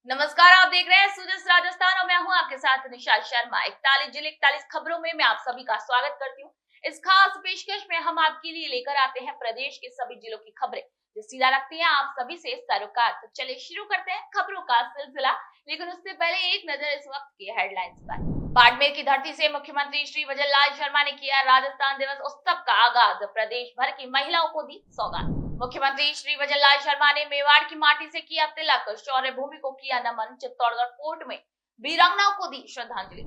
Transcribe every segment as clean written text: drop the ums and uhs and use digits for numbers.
नमस्कार, आप देख रहे हैं सुजस राजस्थान और मैं हूं आपके साथ निशा शर्मा। 41 जिले 41 खबरों में मैं आप सभी का स्वागत करती हूं। इस खास पेशकश में हम आपके लिए लेकर आते हैं प्रदेश के सभी जिलों की खबरें जो सीधा रखती हैं आप सभी से सरोकार। तो चलिए शुरू करते हैं खबरों का सिलसिला, लेकिन उससे पहले एक नजर इस वक्त की हेडलाइंस पर। बाड़मेर की धरती से मुख्यमंत्री श्री वजललाल शर्मा ने किया राजस्थान दिवस उत्सव का आगाज, प्रदेश भर की महिलाओं को दी सौगात। मुख्यमंत्री श्री वजललाल शर्मा ने मेवाड़ की माटी से किया तिलक, शौर्य भूमि को किया नमन, चित्तौड़गढ़ फोर्ट में वीरांगनाओं को दी श्रद्धांजलि।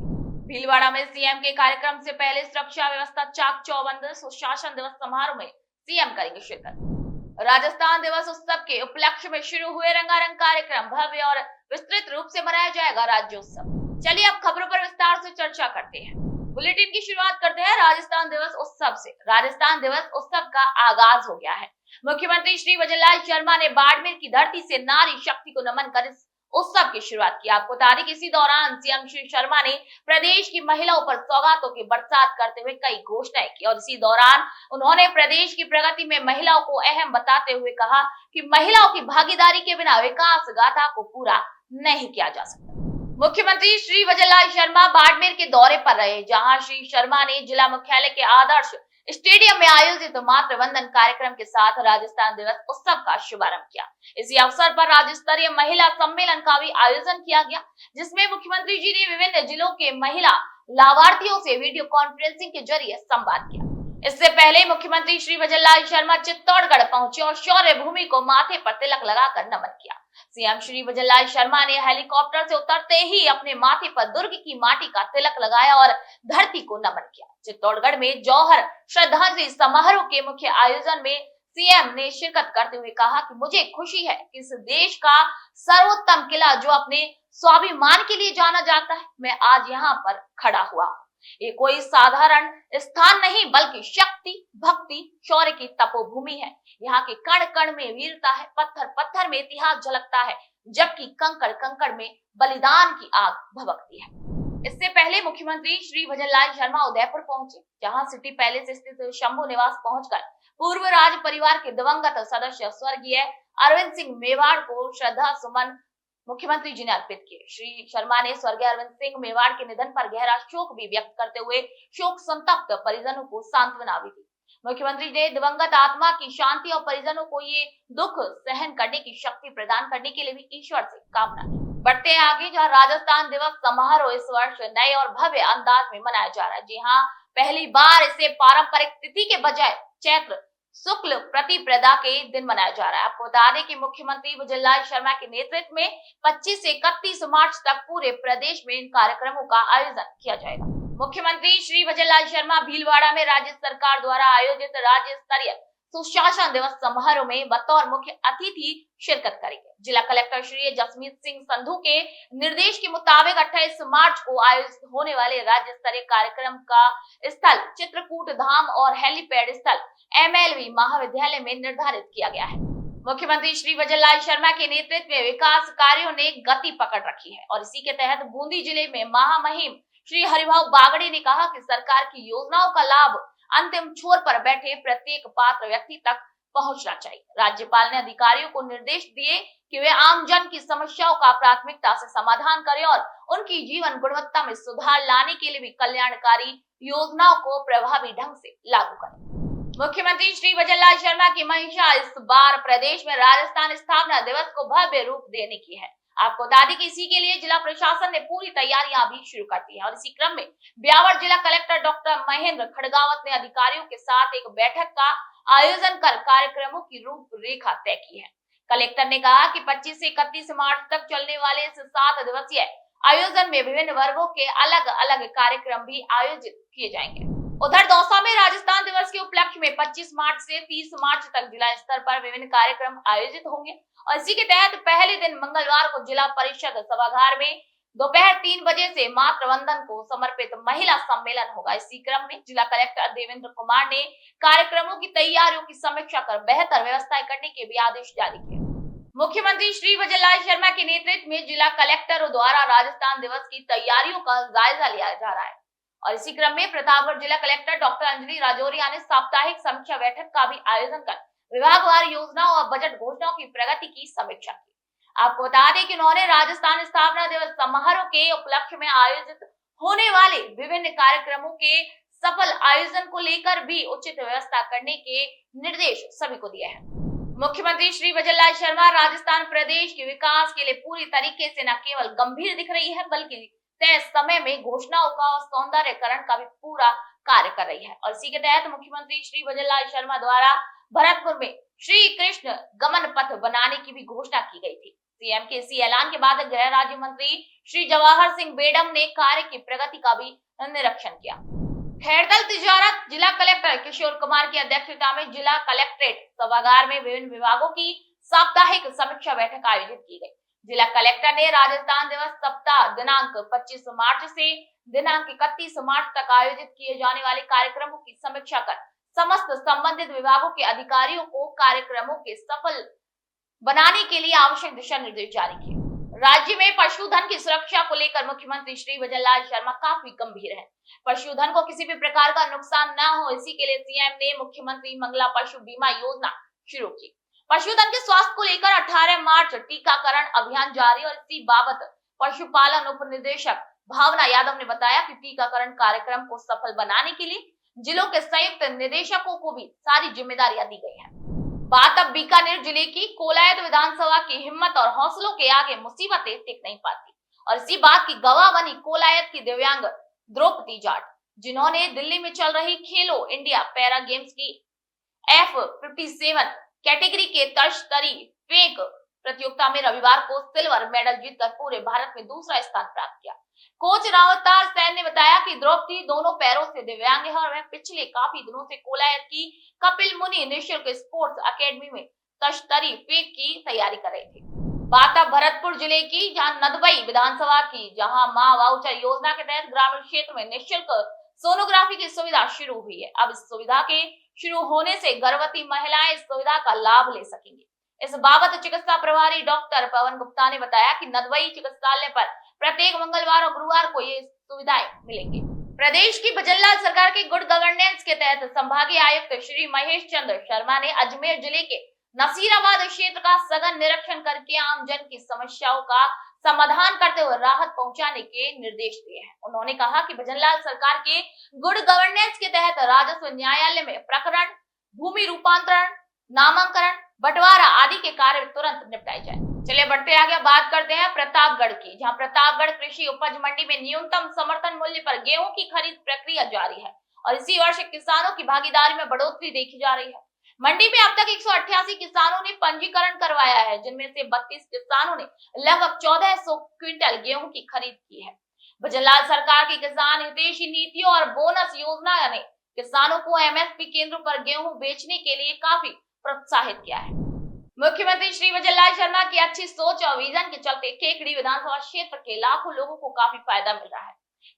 भीलवाड़ा में सीएम के कार्यक्रम से पहले सुरक्षा व्यवस्था चाक चौबंद, सुशासन दिवस समारोह में सीएम करेंगे शिरकत। राजस्थान दिवस उत्सव के उपलक्ष्य में शुरू हुए रंगारंग कार्यक्रम, भव्य और विस्तृत रूप से मनाया जाएगा राज्योत्सव। चलिए अब खबरों पर विस्तार से चर्चा करते हैं। बुलेटिन की शुरुआत करते हैं राजस्थान दिवस उत्सव से। राजस्थान दिवस उत्सव का आगाज हो गया है। मुख्यमंत्री श्री वजललाल शर्मा ने बाड़मेर की धरती से नारी शक्ति को नमन कर इस उत्सव की शुरुआत की। आपको बता दें कि इसी दौरान सीएम श्री शर्मा ने प्रदेश की महिलाओं पर सौगातों की बरसात करते हुए कई घोषणाएं की और इसी दौरान उन्होंने प्रदेश की प्रगति में महिलाओं को अहम बताते हुए कहा कि महिलाओं की भागीदारी के बिना विकास गाथा को पूरा नहीं किया जा सकता। मुख्यमंत्री श्री वजललाल शर्मा बाड़मेर के दौरे पर रहे, जहां श्री शर्मा ने जिला मुख्यालय के आदर्श स्टेडियम में आयोजित मातृ वंदन कार्यक्रम के साथ राजस्थान दिवस उत्सव का शुभारंभ किया। इसी अवसर पर राज्य स्तरीय महिला सम्मेलन का भी आयोजन किया गया, जिसमें मुख्यमंत्री जी ने विभिन्न जिलों के महिला लाभार्थियों से वीडियो कॉन्फ्रेंसिंग के जरिए संवाद किया। इससे पहले मुख्यमंत्री श्री वजललाल शर्मा चित्तौड़गढ़ पहुंचे और शौर्य भूमि को माथे पर तिलक लगाकर नमन किया। सीएम श्री वजललाल शर्मा ने हेलीकॉप्टर से उतरते ही अपने माथे पर दुर्ग की माटी का तिलक लगाया और धरती को नमन किया। चित्तौड़गढ़ में जौहर श्रद्धांजलि समारोह के मुख्य आयोजन में सीएम ने शिरकत करते हुए कहा कि मुझे खुशी है कि इस देश का सर्वोत्तम किला जो अपने स्वाभिमान के लिए जाना जाता है, मैं आज यहाँ पर खड़ा हुआ हूँ। ये कोई साधारण स्थान नहीं बल्कि शक्ति, भक्ति, शौर्य की तपोभूमि है। यहाँ के कण कण में वीरता है, पत्थर पत्थर में इतिहास झलकता है, जबकि कंकड़ कंकड़ में बलिदान की आग भभकती है। इससे पहले मुख्यमंत्री श्री वजललाल शर्मा उदयपुर पहुंचे, जहां सिटी पैलेस स्थित शंभू निवास पहुंचकर पूर्व राज परिवार के दिवंगत सदस्य स्वर्गीय अरविंद सिंह मेवाड़ को श्रद्धा सुमन मुख्यमंत्री जी ने अर्पित किए। श्री शर्मा ने स्वर्गीय अरविंद सिंह मेवाड़ के निधन पर गहरा शोक भी व्यक्त करते हुए शोक संतप्त परिजनों को सांत्वना भी दी। मुख्यमंत्री ने दिवंगत आत्मा की शांति और परिजनों को ये दुख सहन करने की शक्ति प्रदान करने के लिए भी ईश्वर से कामना की। बढ़ते हैं आगे, जहाँ राजस्थान दिवस समारोह इस वर्ष नए और भव्य अंदाज में मनाया जा रहा है। जी हाँ, पहली बार इसे पारंपरिक तिथि के बजाय चैत्र शुक्ल प्रतिपदा के दिन मनाया जा रहा है। आपको बता दें कि मुख्यमंत्री वजललाल शर्मा के नेतृत्व में 25 से 31 मार्च तक पूरे प्रदेश में इन कार्यक्रमों का आयोजन किया जाएगा। मुख्यमंत्री श्री वजललाल शर्मा भीलवाड़ा में राज्य सरकार द्वारा आयोजित राज्य स्तरीय सुशासन दिवस समारोह में बतौर मुख्य अतिथि शिरकत करेंगे। जिला कलेक्टर श्री जसमीत सिंह संधू के निर्देश के मुताबिक 28 मार्च को आयोजित होने वाले राज्य स्तरीय कार्यक्रम का स्थल चित्रकूट धाम और हेलीपैड स्थल MLV महाविद्यालय में निर्धारित किया गया है। मुख्यमंत्री श्री वजललाल शर्मा के नेतृत्व में विकास कार्यों ने गति पकड़ रखी है और इसी के तहत बूंदी जिले में महामहिम श्री हरिभाऊ बागड़े ने कहा कि सरकार की योजनाओं का लाभ अंतिम छोर पर बैठे प्रत्येक पात्र व्यक्ति तक पहुंचना चाहिए। राज्यपाल ने अधिकारियों को निर्देश दिए कि वे आम जन की समस्याओं का प्राथमिकता से समाधान करें और उनकी जीवन गुणवत्ता में सुधार लाने के लिए भी कल्याणकारी योजनाओं को प्रभावी ढंग से लागू करें। मुख्यमंत्री श्री वजललाल शर्मा की मंशा इस बार प्रदेश में राजस्थान स्थापना दिवस को भव्य रूप देने की है। आपको बता दें कि इसी के लिए जिला प्रशासन ने पूरी तैयारियां भी शुरू कर दी है और इसी क्रम में ब्यावर जिला कलेक्टर डॉक्टर महेंद्र खड़गावत ने अधिकारियों के साथ एक बैठक का आयोजन कर कार्यक्रमों की रूपरेखा तय की है। कलेक्टर ने कहा कि 25 से 31 मार्च तक चलने वाले इस 7 दिवसीय आयोजन में विभिन्न वर्गों के अलग अलग कार्यक्रम भी आयोजित किए जाएंगे। उधर दौसा में राजस्थान दिवस के उपलक्ष्य में 25 मार्च से 30 मार्च तक जिला स्तर पर विभिन्न कार्यक्रम आयोजित होंगे और इसी के तहत पहले दिन मंगलवार को जिला परिषद सभागार में दोपहर 3 बजे से मातृ वंदन को समर्पित महिला सम्मेलन होगा। इसी क्रम में जिला कलेक्टर देवेंद्र कुमार ने कार्यक्रमों की तैयारियों की समीक्षा कर बेहतर व्यवस्थाएं करने के भी आदेश जारी किए। मुख्यमंत्री श्री वजललाल शर्मा के नेतृत्व में जिला कलेक्टरों द्वारा राजस्थान दिवस की तैयारियों का जायजा लिया जा रहा है और इसी क्रम में प्रतापगढ़ जिला कलेक्टर डॉक्टर अंजलि राजौरिया ने साप्ताहिक समीक्षा बैठक का भी आयोजन कर विभागवार योजनाओं और बजट घोषणाओं की प्रगति की समीक्षा की। आपको बता दें कि उन्होंने राजस्थान स्थापना दिवस समारोह के उपलक्ष्य में आयोजित होने वाले विभिन्न कार्यक्रमों के सफल आयोजन को लेकर भी उचित व्यवस्था करने के निर्देश सभी को दिए हैं। मुख्यमंत्री श्री भजनलाल शर्मा राजस्थान प्रदेश के विकास के लिए पूरी तरीके से न केवल गंभीर दिख रही है बल्कि तय समय में घोषणाओं का और सौंदर्यकरण का भी पूरा कार्य कर रही है। और इसी के तहत मुख्यमंत्री श्री भजनलाल शर्मा द्वारा भरतपुर में श्री कृष्ण गमन पथ बनाने की भी घोषणा की गई थी। सीएम के इसी ऐलान के बाद गृह राज्य मंत्री श्री जवाहर सिंह बेडम ने कार्य की प्रगति का भी निरीक्षण किया। खैरतल तिजारत जिला कलेक्टर किशोर कुमार की अध्यक्षता में जिला कलेक्ट्रेट सभागार में विभिन्न विभागों की साप्ताहिक समीक्षा बैठक आयोजित की गई। जिला कलेक्टर ने राजस्थान दिवस सप्ताह दिनांक 25 मार्च से दिनांक 31 मार्च तक आयोजित किए जाने वाले कार्यक्रमों की समीक्षा कर समस्त संबंधित विभागों के अधिकारियों को कार्यक्रमों के सफल बनाने के लिए आवश्यक दिशा निर्देश जारी किए। राज्य में पशुधन की सुरक्षा को लेकर मुख्यमंत्री श्री भजनलाल शर्मा काफी गंभीर है। पशुधन को किसी भी प्रकार का नुकसान न हो, इसी के लिए सीएम ने मुख्यमंत्री मंगला पशु बीमा योजना शुरू की। पशुधन के स्वास्थ्य को लेकर 18 मार्च टीकाकरण अभियान जारी और इसी बाबत पशुपालन उप निदेशक भावना यादव ने बताया कि टीकाकरण कार्यक्रम को सफल बनाने के लिए जिलों के संयुक्त निदेशकों को भी सारी जिम्मेदारियां दी गई है। बात अब बीकानेर जिले की कोलायत विधानसभा की हिम्मत और हौसलों के आगे मुसीबतें टिक नहीं पाती और इसी बात की गवाह बनी कोलायत की दिव्यांग द्रौपदी जाट, जिन्होंने दिल्ली में चल रही खेलो इंडिया पैरा गेम्स की F57 कैटेगरी के तश्तरी फेंक प्रतियोगिता में रविवार को सिल्वर मेडल जीतकर पूरे भारत में दूसरा स्थान प्राप्त किया। कोच रावतार सैन ने बताया कि द्रौपदी दोनों पैरों से दिव्यांग है और वह पिछले काफी दिनों से कोलायत की कपिल मुनि निःशुल्क स्पोर्ट्स अकेडमी में तश्तरी फेंक की तैयारी कर रही थी। बात अब भरतपुर जिले की, जहां नदबई विधानसभा की, जहां मां वाउचर योजना के तहत ग्रामीण क्षेत्र में निःशुल्क सोनोग्राफी की सुविधा शुरू हुई है। अब इस सुविधा के शुरू होने से गर्भवती महिलाएं इस सुविधा का लाभ ले सकेंगी। इस बाबत चिकित्सा प्रभारी डॉक्टर पवन गुप्ता ने बताया कि नदबई चिकित्सालय पर प्रत्येक मंगलवार और गुरुवार को ये सुविधाएं मिलेंगी। प्रदेश की भजनलाल सरकार के गुड गवर्नेंस के तहत संभागीय आयुक्त श्री महेश चंद्र शर्मा ने अजमेर जिले के नसीराबाद क्षेत्र का सघन निरीक्षण करके आमजन की समस्याओं का समाधान करते हुए राहत पहुंचाने के निर्देश दिए हैं। उन्होंने कहा कि भजनलाल सरकार के गुड गवर्नेंस के तहत राजस्व न्यायालय में प्रकरण, भूमि रूपांतरण, नामांकन, बंटवारा आदि के कार्य तुरंत निपटाए जाए। चलिए बढ़ते आगे, बात करते हैं प्रतापगढ़ की, जहां प्रतापगढ़ कृषि उपज मंडी में न्यूनतम समर्थन मूल्य पर गेहूं की खरीद प्रक्रिया जारी है और इसी वर्ष किसानों की भागीदारी में बढ़ोतरी देखी जा रही है। मंडी में अब तक 188 किसानों ने पंजीकरण करवाया है, जिनमें से 32 किसानों ने लगभग 1400 क्विंटल गेहूं की खरीद की है। भजनलाल सरकार की किसान हितैषी नीतियों और बोनस योजना ने किसानों को एमएसपी केंद्रों पर गेहूं बेचने के लिए काफी प्रोत्साहित किया है। मुख्यमंत्री श्री भजनलाल शर्मा की अच्छी सोच और विजन के चलते केकड़ी विधानसभा क्षेत्र के लाखों लोगों को काफी फायदा मिल रहा है।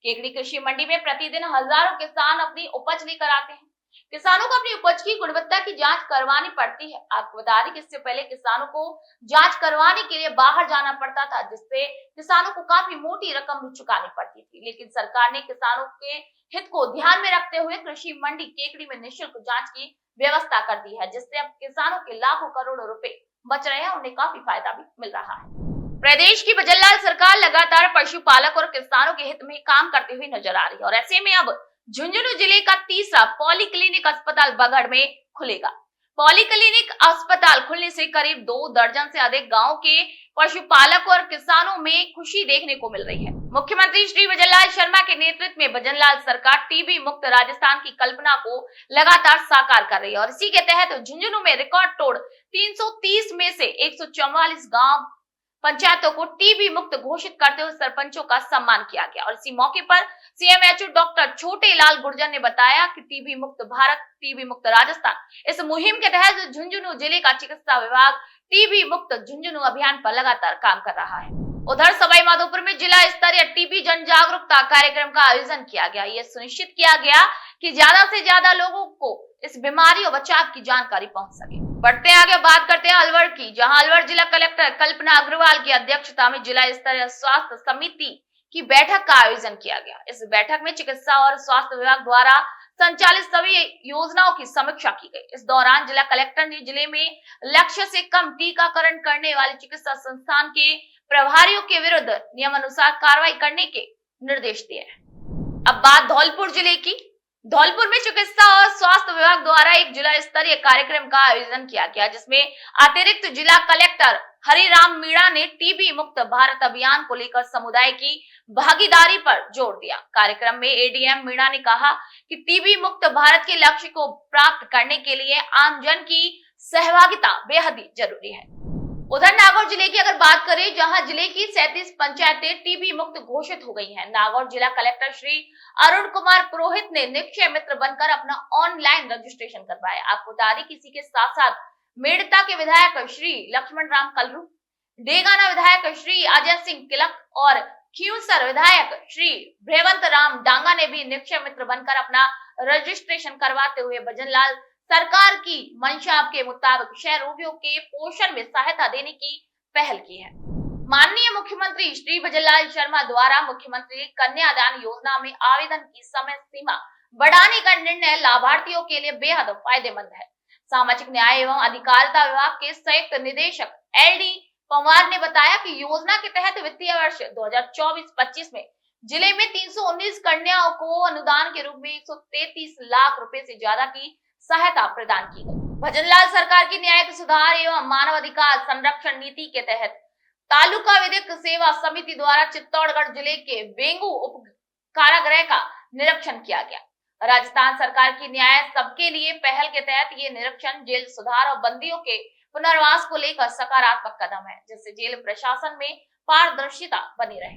केकड़ी कृषि मंडी में प्रतिदिन हजारों किसान अपनी उपज लेकर आते हैं। किसानों को अपनी उपज की गुणवत्ता की जांच करवानी पड़ती है। आपको बता दें कि इससे पहले किसानों को जांच करवाने के लिए बाहर जाना पड़ता था, जिससे किसानों को काफी मोटी रकम भी चुकानी पड़ती थी। लेकिन सरकार ने किसानों के हित को ध्यान में रखते हुए कृषि मंडी केकड़ी में निःशुल्क जांच की व्यवस्था कर दी है, जिससे अब किसानों के लाखों करोड़ों रुपए बच रहे हैं, उन्हें काफी फायदा भी मिल रहा है। प्रदेश की भजनलाल सरकार लगातार पशुपालक और किसानों के हित में काम करते हुए नजर आ रही है और ऐसे में अब झुंझुनू जिले का तीसरा पॉलीक्लिनिक अस्पताल बगड़ में खुलेगा। पॉलीक्लिनिक अस्पताल खुलने से करीब 2 दर्जन से अधिक गांव के पशुपालकों और किसानों में खुशी देखने को मिल रही है। मुख्यमंत्री श्री भजनलाल शर्मा के नेतृत्व में भजनलाल सरकार टीबी मुक्त राजस्थान की कल्पना को लगातार साकार कर रही है और इसी के तहत झुंझुनू में रिकॉर्ड तोड़ 330 में से 144 गांव पंचायतों को टीबी मुक्त घोषित करते हुए सरपंचों का सम्मान किया गया और इसी मौके पर सीएमएचओ डॉक्टर छोटे लाल गुर्जर ने बताया कि टीबी मुक्त भारत, टीबी मुक्त राजस्थान, इस मुहिम के तहत झुंझुनू जिले का चिकित्सा विभाग टीबी मुक्त झुंझुनू अभियान पर लगातार काम कर रहा है। उधर सवाईमाधोपुर में जिला स्तरीय टीबी जन जागरूकता कार्यक्रम का आयोजन किया गया। यह सुनिश्चित किया गया कि ज्यादा से ज्यादा लोगों को इस बीमारी और बचाव की जानकारी पहुंच सके। बढ़ते आगे, बात करते हैं अलवर की, जहां अलवर जिला कलेक्टर कल्पना अग्रवाल की अध्यक्षता में जिला स्तरीय स्वास्थ्य समिति की बैठक का आयोजन किया गया। इस बैठक में चिकित्सा और स्वास्थ्य विभाग द्वारा संचालित सभी योजनाओं की समीक्षा की गई। इस दौरान जिला कलेक्टर ने जिले में लक्ष्य से कम टीकाकरण करने वाले चिकित्सा संस्थान के प्रभारियों के विरुद्ध नियमानुसार कार्रवाई करने के निर्देश दिए। अब बात धौलपुर जिले की। धौलपुर में चिकित्सा और स्वास्थ्य विभाग द्वारा एक जिला स्तरीय कार्यक्रम का आयोजन किया गया, जिसमें अतिरिक्त जिला कलेक्टर हरिराम मीणा ने टीबी मुक्त भारत अभियान को लेकर समुदाय की भागीदारी पर जोर दिया। कार्यक्रम में एडीएम मीणा ने कहा कि टीबी मुक्त भारत के लक्ष्य को प्राप्त करने के लिए आमजन की सहभागिता बेहद ही जरूरी है। उधर नागौर जिले की अगर बात करें, जहां जिले की 37 पंचायतें टीबी मुक्त घोषित हो गई हैं। नागौर जिला कलेक्टर श्री अरुण कुमार पुरोहित ने निक्षय मित्र बनकर अपना ऑनलाइन रजिस्ट्रेशन करवाया। आपको बता दें, किसी के साथ साथ मेड़ता के विधायक श्री लक्ष्मण राम कलरू, डेगाना विधायक श्री अजय सिंह किलक और खींवसर विधायक श्री भ्रेवंत राम डांगा ने भी निक्षय मित्र बनकर अपना रजिस्ट्रेशन करवाते हुए भजनलाल सरकार की मंशा के मुताबिक क्षय रोगियों के पोषण में सहायता देने की पहल की है। माननीय मुख्यमंत्री श्री भजनलाल शर्मा द्वारा मुख्यमंत्री कन्यादान योजना में आवेदन की समय सीमा बढ़ाने का निर्णय लाभार्थियों के लिए बेहद फायदेमंद है। सामाजिक न्याय एवं अधिकारिता विभाग के संयुक्त निदेशक LD पंवार ने बताया कि योजना के तहत वित्तीय वर्ष 2024-25 में जिले में 319 कन्याओं को अनुदान के रूप में 133 लाख रुपए से ज्यादा की सहायता प्रदान की गई। भजनलाल सरकार की न्यायिक सुधार एवं मानव अधिकार संरक्षण नीति के तहत तालुका विधिक सेवा समिति द्वारा चित्तौड़गढ़ जिले के बेंगू उप कारागृह का निरीक्षण किया गया। राजस्थान सरकार की न्याय सबके लिए पहल के तहत ये निरीक्षण जेल सुधार और बंदियों के पुनर्वास को लेकर सकारात्मक कदम है, जिससे जेल प्रशासन में पारदर्शिता बनी रहे।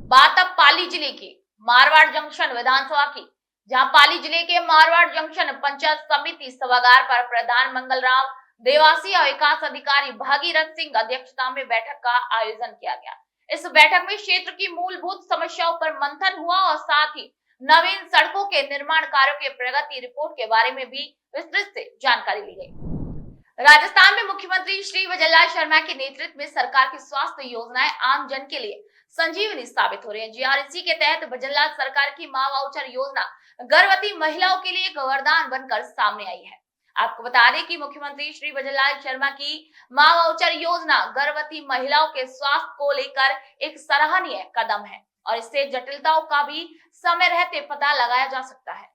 बात अब पाली जिले की मारवाड़ जंक्शन विधानसभा की, जहां पाली जिले के मारवाड़ जंक्शन पंचायत समिति सभागार पर प्रधान मंगल राम देवासी और विकास अधिकारी भागीरथ सिंह अध्यक्षता में बैठक का आयोजन किया गया। इस बैठक में क्षेत्र की मूलभूत समस्याओं पर मंथन हुआ और साथ ही नवीन सड़कों के निर्माण कार्यों के प्रगति रिपोर्ट के बारे में भी विस्तृत से जानकारी ली गई। राजस्थान में मुख्यमंत्री श्री भजनलाल शर्मा के नेतृत्व में सरकार की स्वास्थ्य योजनाएं आम जन के लिए संजीवनी साबित हो रही है। जीआरसी के तहत भजनलाल सरकार की मां वाउचर योजना गर्भवती महिलाओं के लिए एक वरदान बनकर सामने आई है। आपको बता दें कि मुख्यमंत्री श्री भजनलाल शर्मा की मां वाउचर योजना गर्भवती महिलाओं के स्वास्थ्य को लेकर एक सराहनीय कदम है और इससे जटिलताओं का भी समय रहते पता लगाया जा सकता है।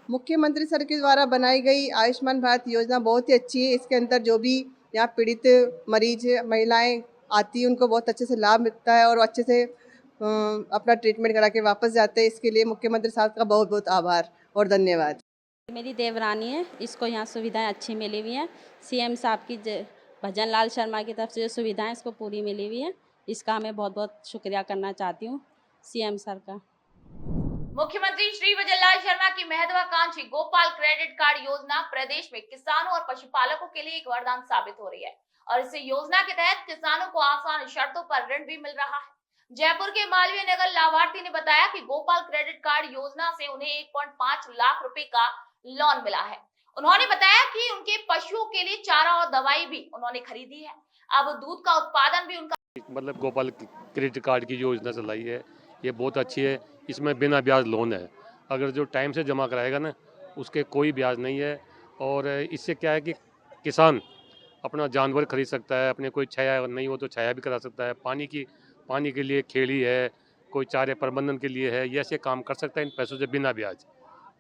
मुख्यमंत्री सर के द्वारा बनाई गई आयुष्मान भारत योजना बहुत ही अच्छी है। इसके अंदर जो भी यहाँ पीड़ित मरीज महिलाएं आती है उनको बहुत अच्छे से लाभ मिलता है और अच्छे से अपना ट्रीटमेंट करा के वापस जाते हैं। इसके लिए मुख्यमंत्री साहब का बहुत बहुत आभार और धन्यवाद। मेरी देवरानी है, इसको यहाँ सुविधाएं अच्छी मिली हुई हैं। सीएम साहब की भजनलाल शर्मा की तरफ से जो सुविधाएं इसको पूरी मिली हुई है, इसका मैं बहुत बहुत शुक्रिया करना चाहती हूँ सीएम सर का। मुख्यमंत्री श्री भजनलाल शर्मा की महत्वाकांक्षी गोपाल क्रेडिट कार्ड योजना प्रदेश में किसानों और पशुपालकों के लिए एक वरदान साबित हो रही है और इस योजना के तहत किसानों को आसान शर्तों पर ऋण भी मिल रहा है। जयपुर के मालवीय नगर लाभार्थी ने बताया कि गोपाल क्रेडिट कार्ड योजना से उन्हें 1.5 लाख रुपए का लोन मिला है। उन्होंने बताया कि उनके पशुओं के लिए चारा और दवाई भी उन्होंने खरीदी है। अब दूध का उत्पादन भी उनका मतलब गोपाल क्रेडिट कार्ड की योजना चलाई है, ये बहुत अच्छी है। इसमें बिना ब्याज लोन है, अगर जो टाइम से जमा कराएगा ना उसके कोई ब्याज नहीं है। और इससे क्या है कि किसान अपना जानवर खरीद सकता है, अपने कोई छाया नहीं हो तो छाया भी करा सकता है, पानी के लिए खेड़ी है, कोई चारे प्रबंधन के लिए है, ये ऐसे काम कर सकता है इन पैसों से बिना ब्याज।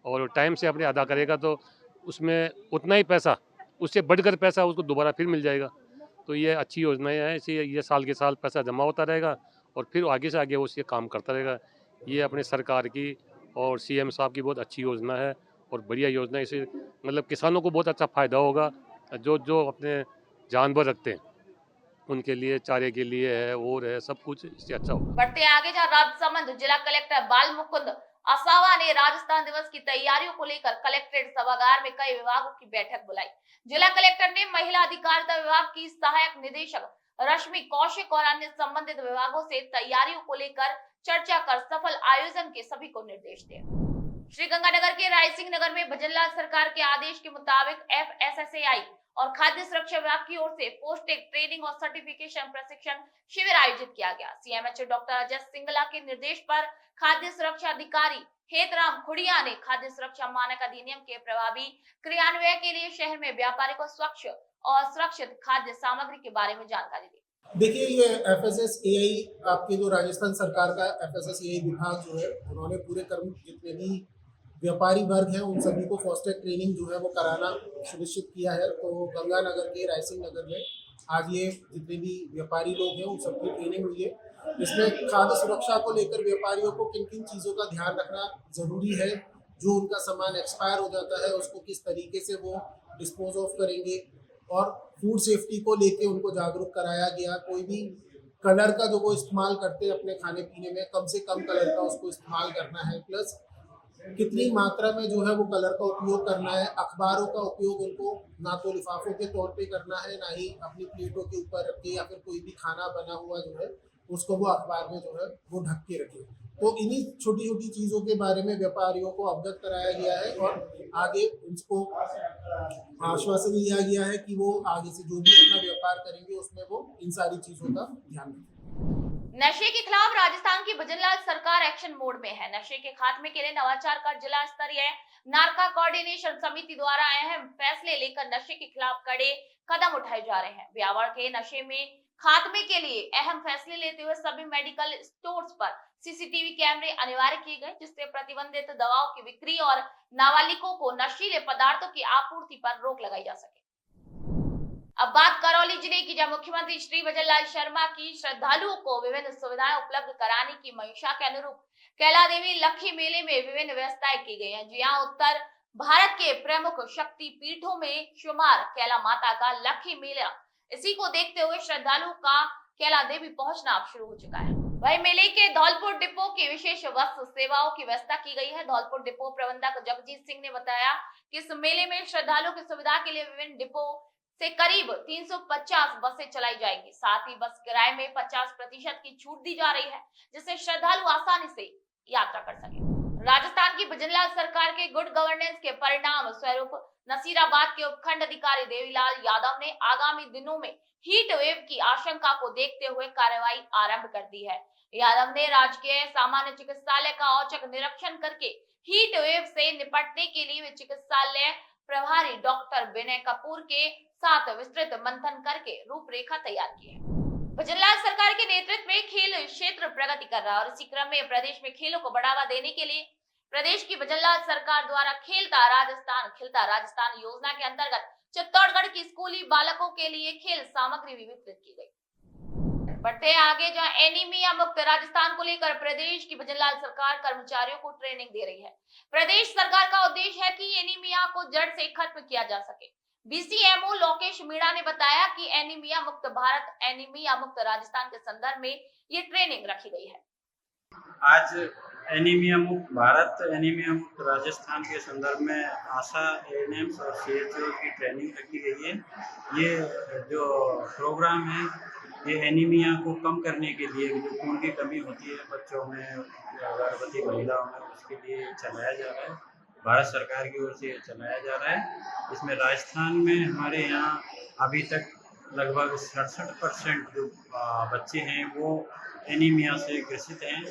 और टाइम से अपने अदा करेगा तो उसमें उतना ही पैसा, उससे बढ़कर पैसा उसको दोबारा फिर मिल जाएगा। तो ये अच्छी योजनाएं हैं, इसे ये साल के साल पैसा जमा होता रहेगा और फिर आगे से आगे वो उससे काम करता रहेगा। ये अपने सरकार की और सीएम साहब की बहुत अच्छी योजना है और बढ़िया योजना है। इसे मतलब किसानों को बहुत अच्छा फ़ायदा होगा। जो अपने जानवर रखते हैं उनके लिए चारे के लिए है और है, सब कुछ इससे अच्छा होगा। बढ़ते आगे जहाँ राजसमंद जिला कलेक्टर बाल मुकुंद असावा ने राजस्थान दिवस की तैयारियों को लेकर कलेक्ट्रेट सभागार में कई विभागों की बैठक बुलाई। जिला कलेक्टर ने महिला अधिकारिता विभाग की सहायक निदेशक रश्मि कौशिक और अन्य संबंधित विभागों से तैयारियों को लेकर चर्चा कर सफल आयोजन के सभी को निर्देश दिए। श्रीगंगानगर के रायसिंह नगर में भजनलाल सरकार के आदेश के मुताबिक FSSAI और खाद्य सुरक्षा विभाग की ओर से पोस्ट ट्रेनिंग और सर्टिफिकेशन प्रशिक्षण शिविर आयोजित किया गया। CMHO डॉक्टर अजय सिंगला के निर्देश पर खाद्य सुरक्षा अधिकारी हेतराम खुड़िया ने खाद्य सुरक्षा मानक अधिनियम के प्रभावी क्रियान्वयन के लिए शहर में व्यापारी को स्वच्छ और सुरक्षित खाद्य सामग्री के बारे में जानकारी दी। देखिए, ये FSSAI आपके जो राजस्थान सरकार का FSSAI विभाग जो है, उन्होंने पूरे कर्म जितने भी व्यापारी वर्ग हैं उन सभी को फास्ट ट्रैक ट्रेनिंग जो है वो कराना सुनिश्चित किया है। तो गंगानगर के रायसिंह नगर में आज ये जितने भी व्यापारी लोग हैं उन सबकी ट्रेनिंग हुई है। इसमें खाद्य सुरक्षा को लेकर व्यापारियों को किन किन चीज़ों का ध्यान रखना ज़रूरी है, जो उनका सामान एक्सपायर हो जाता है उसको किस तरीके से वो डिस्पोज ऑफ करेंगे, और फूड सेफ्टी को लेके उनको जागरूक कराया गया। कोई भी कलर का जो वो इस्तेमाल करते हैं अपने खाने पीने में, कम से कम कलर का उसको इस्तेमाल करना है, प्लस कितनी मात्रा में जो है वो कलर का उपयोग करना है। अखबारों का उपयोग उनको ना तो लिफाफों के तौर पे करना है, ना ही अपनी प्लेटों के ऊपर रख के, या फिर कोई भी खाना बना हुआ जो है उसको वो अखबार में जो है वो ढक के रखे। तो इन्हीं छोटी छोटी चीज़ों के बारे में व्यापारियों को अवगत कराया गया है और आगे उनको आश्वासन दिया गया है कि वो आगे से जो भी अपना व्यापार करेंगे उसमें वो इन सारी चीज़ों का ध्यान रखें। नशे के खिलाफ राजस्थान की भजनलाल सरकार एक्शन मोड में है। नशे के खात्मे के लिए नवाचार का जिला स्तरीय नारका कोऑर्डिनेशन समिति द्वारा अहम फैसले लेकर नशे के खिलाफ कड़े कदम उठाए जा रहे हैं। ब्यावर के नशे में खात्मे के लिए अहम फैसले लेते हुए सभी मेडिकल स्टोर्स पर सीसीटीवी कैमरे अनिवार्य किए गए, जिससे प्रतिबंधित दवाओं की बिक्री और नाबालिगों को नशीले पदार्थों की आपूर्ति पर रोक लगाई जा सके। अब बात करौली जिले की, जहां मुख्यमंत्री श्री भजनलाल शर्मा की श्रद्धालुओं को विभिन्न सुविधाएं उपलब्ध कराने की मंशा के अनुरूप कैला देवी लक्खी मेले में विभिन्न व्यवस्थाएं की गई हैं। जी हां, उत्तर भारत के प्रमुख शक्ति पीठों में शुमार कैला माता का लक्खी मेला, इसी को देखते हुए श्रद्धालुओं का कैला देवी पहुंचना अब शुरू हो चुका है। वही मेले के धौलपुर डिपो की विशेष वस्तु सेवाओं की व्यवस्था की गई है। धौलपुर डिपो प्रबंधक जगजीत सिंह ने बताया कि इस मेले में श्रद्धालुओं की सुविधा के लिए विभिन्न डिपो से करीब 350 बसें चलाई जाएंगी। साथ ही बस किराए में 50% की छूट दी जा रही है, जिससे श्रद्धालु आसानी से यात्रा कर सके। राजस्थान की भजनलाल सरकार के गुड गवर्नेंस के परिणाम स्वरूप नसीराबाद के उपखंड अधिकारी देवीलाल यादव ने आगामी दिनों में हीट वेव की आशंका को देखते हुए कार्रवाई आरंभ कर दी है। यादव ने राजकीय सामान्य चिकित्सालय का औचक निरीक्षण करके हीट वेव से निपटने के लिए चिकित्सालय प्रभारी डॉक्टर विनय कपूर के साथ विस्तृत मंथन करके रूपरेखा तैयार की है। भजनलाल सरकार के नेतृत्व में खेल क्षेत्र प्रगति कर रहा है और इसी क्रम में प्रदेश में खेलों को बढ़ावा देने के लिए प्रदेश की भजनलाल सरकार द्वारा खेलता राजस्थान योजना के अंतर्गत चित्तौड़गढ़ की स्कूली बालकों के लिए खेल सामग्री भी वितरित की गई। बढ़ते आगे, जहां एनीमिया मुक्त राजस्थान को लेकर प्रदेश की भजनलाल सरकार कर्मचारियों को ट्रेनिंग दे रही है। प्रदेश सरकार का उद्देश्य है कि एनीमिया को जड़ से खत्म किया जा सके। BCMO लोकेश मीणा ने बताया कि एनीमिया मुक्त भारत, एनीमिया मुक्त राजस्थान के संदर्भ में ये ट्रेनिंग रखी गई है। आज एनीमिया मुक्त भारत, एनीमिया मुक्त राजस्थान के संदर्भ में आशा, ANMs और CHO की ट्रेनिंग रखी गई है। ये जो प्रोग्राम है ये एनीमिया को कम करने के लिए, जो खून की कमी होती है बच्चों में या गर्भवती महिलाओं में, उसके लिए चलाया जा रहा है। भारत सरकार की ओर से चलाया जा रहा है। इसमें राजस्थान में हमारे यहाँ अभी तक लगभग 67% जो बच्चे हैं वो एनीमिया से ग्रसित हैं।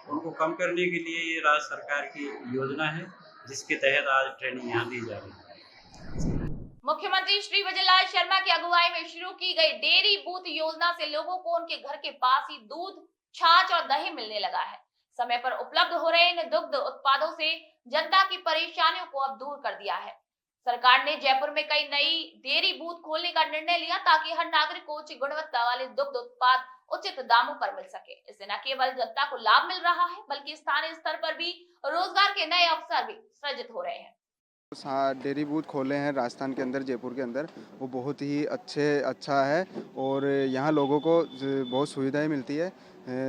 उनको कम करने के लिए ये राज्य सरकार की योजना है, जिसके तहत आज ट्रेनिंग यहाँ दी जा रही है। मुख्यमंत्री श्री भजनलाल शर्मा की अगुवाई में शुरू की गई डेयरी बूथ योजना से लोगों को उनके घर के पास ही दूध, छाछ और दही मिलने लगा है। समय पर उपलब्ध हो रहे इन दुग्ध उत्पादों से जनता की परेशानियों को अब दूर कर दिया है। सरकार ने जयपुर में कई नई डेयरी बूथ खोलने का निर्णय लिया ताकि हर नागरिक को उच्च गुणवत्ता वाले दुग्ध उत्पाद उचित दामों पर मिल सके। इससे न केवल जनता को लाभ मिल रहा है, बल्कि स्थानीय स्तर पर भी रोजगार के नए अवसर भी सृजित हो रहे हैं। डेयरी बूथ खोले हैं राजस्थान के अंदर, जयपुर के अंदर, वो बहुत ही अच्छा है और यहाँ लोगों को बहुत सुविधाएं मिलती है।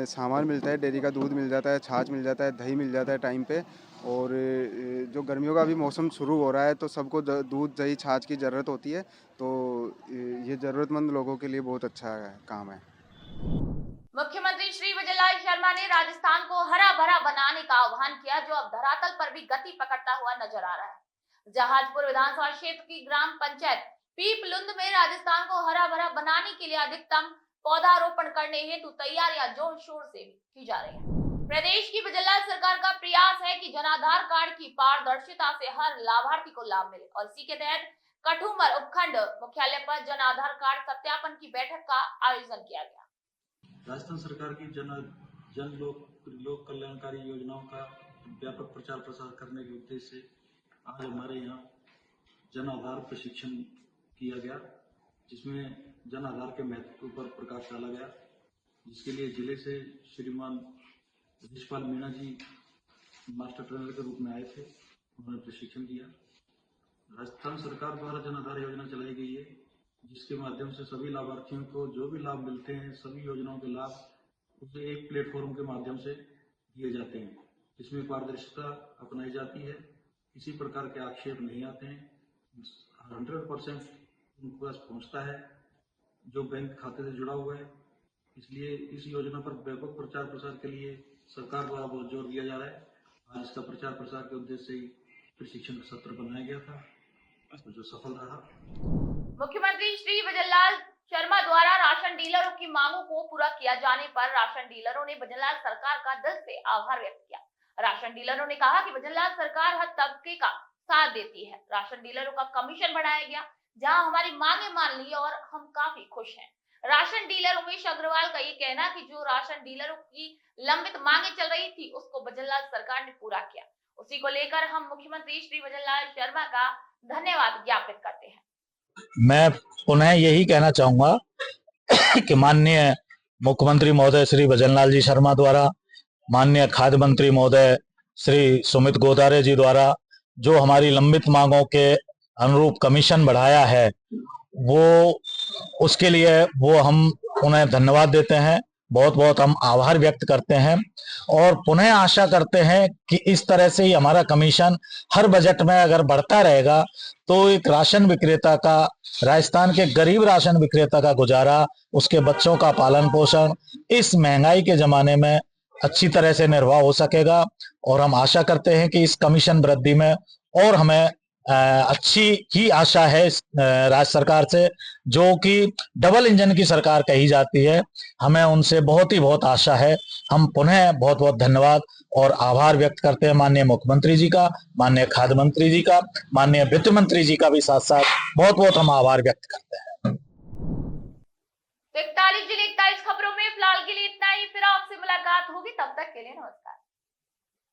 सामान मिलता है, डेयरी का दूध मिल जाता है, छाछ मिल जाता है, दही मिल जाता है टाइम पे। और जो गर्मियों का भी मौसम शुरू हो रहा है तो सबको दूध, दही, छाछ की ज़रूरत होती है, तो ये ज़रूरतमंद लोगों के लिए बहुत अच्छा काम है। मुख्यमंत्री श्री भजनलाल शर्मा ने राजस्थान को हरा भरा बनाने का आह्वान किया, जो अब धरातल पर भी गति पकड़ता हुआ नजर आ रहा है। जहाजपुर विधानसभा क्षेत्र की ग्राम पंचायत पीपलुंद में राजस्थान को हरा भरा बनाने के लिए अधिकतम पौधारोपण करने हेतु तैयारियां जोर शोर से की जा रही है। प्रदेश की बजल्लाल सरकार का प्रयास है कि जन आधार कार्ड की पारदर्शिता से हर लाभार्थी को लाभ मिले और इसी के तहत कठुमर उपखंड मुख्यालय पर जन आधार कार्ड सत्यापन की बैठक का आयोजन किया गया। राजस्थान सरकार की जन लोक कल्याणकारी योजनाओं का व्यापक प्रचार प्रसार करने के उद्देश्य से आज हमारे यहाँ जन आधार प्रशिक्षण किया गया, जिसमें जन आधार के महत्व पर प्रकाश डाला गया, जिसके लिए जिले से श्रीमान यशपाल मीणा जी मास्टर ट्रेनर के रूप में आए थे। उन्होंने प्रशिक्षण दिया। राजस्थान सरकार द्वारा जन आधार योजना चलाई गई है, जिसके माध्यम से सभी लाभार्थियों को जो भी लाभ मिलते हैं, सभी योजनाओं के लाभ उसे एक प्लेटफॉर्म के माध्यम से दिए जाते हैं, जिसमें पारदर्शिता अपनाई जाती है, किसी प्रकार के आक्षेप नहीं आते हैं, 100% उनके पास पहुंचता है जो बैंक खाते से जुड़ा हुआ है। इसलिए इस योजना पर व्यापक प्रचार प्रसार के लिए सरकार द्वारा बहुत जोर दिया जा रहा है। आज इसका प्रचार प्रसार के उद्देश्य से ही प्रशिक्षण सत्र बनाया गया था, जो सफल रहा। मुख्यमंत्री श्री भजनलाल शर्मा द्वारा राशन डीलरों की मांगों को पूरा किया जाने पर राशन डीलरों ने भजनलाल सरकार का दिल से आभार व्यक्त किया। राशन डीलरों ने कहा कि भजनलाल सरकार हर तबके का साथ देती है। राशन डीलरों का कमीशन बढ़ाया गया, जहां हमारी मांगे मान ली और हम काफी खुश हैं। राशन डीलर उमेश अग्रवाल का ये कहना कि जो राशन डीलरों की लंबित मांगे चल रही थी, उसको भजनलाल सरकार ने पूरा किया। उसी को लेकर हम मुख्यमंत्री श्री भजनलाल शर्मा का धन्यवाद ज्ञापित करते हैं। मैं पुनः यही कहना चाहूंगा कि माननीय मुख्यमंत्री महोदय श्री भजनलाल जी शर्मा द्वारा, माननीय खाद्य मंत्री महोदय श्री सुमित गोदारे जी द्वारा जो हमारी लंबित मांगों के अनुरूप कमीशन बढ़ाया है, वो उसके लिए वो हम उन्हें धन्यवाद देते हैं, बहुत बहुत हम आभार व्यक्त करते हैं और पुनः आशा करते हैं कि इस तरह से ही हमारा कमीशन हर बजट में अगर बढ़ता रहेगा तो एक राशन विक्रेता का, राजस्थान के गरीब राशन विक्रेता का गुजारा, उसके बच्चों का पालन पोषण इस महंगाई के जमाने में अच्छी तरह से निर्वाह हो सकेगा। और हम आशा करते हैं कि इस कमीशन वृद्धि में और हमें अच्छी ही आशा है इस राज्य सरकार से, जो कि डबल इंजन की सरकार कही जाती है। हमें उनसे बहुत आशा है। हम पुनः बहुत बहुत धन्यवाद और आभार व्यक्त करते हैं माननीय मुख्यमंत्री जी का, माननीय खाद्य मंत्री जी का, माननीय वित्त मंत्री जी का भी साथ साथ बहुत हम आभार व्यक्त करते हैं। 41 जिले 41 खबरों में फिलहाल के लिए इतना ही। फिर आपसे मुलाकात होगी, तब तक के लिए नमस्कार।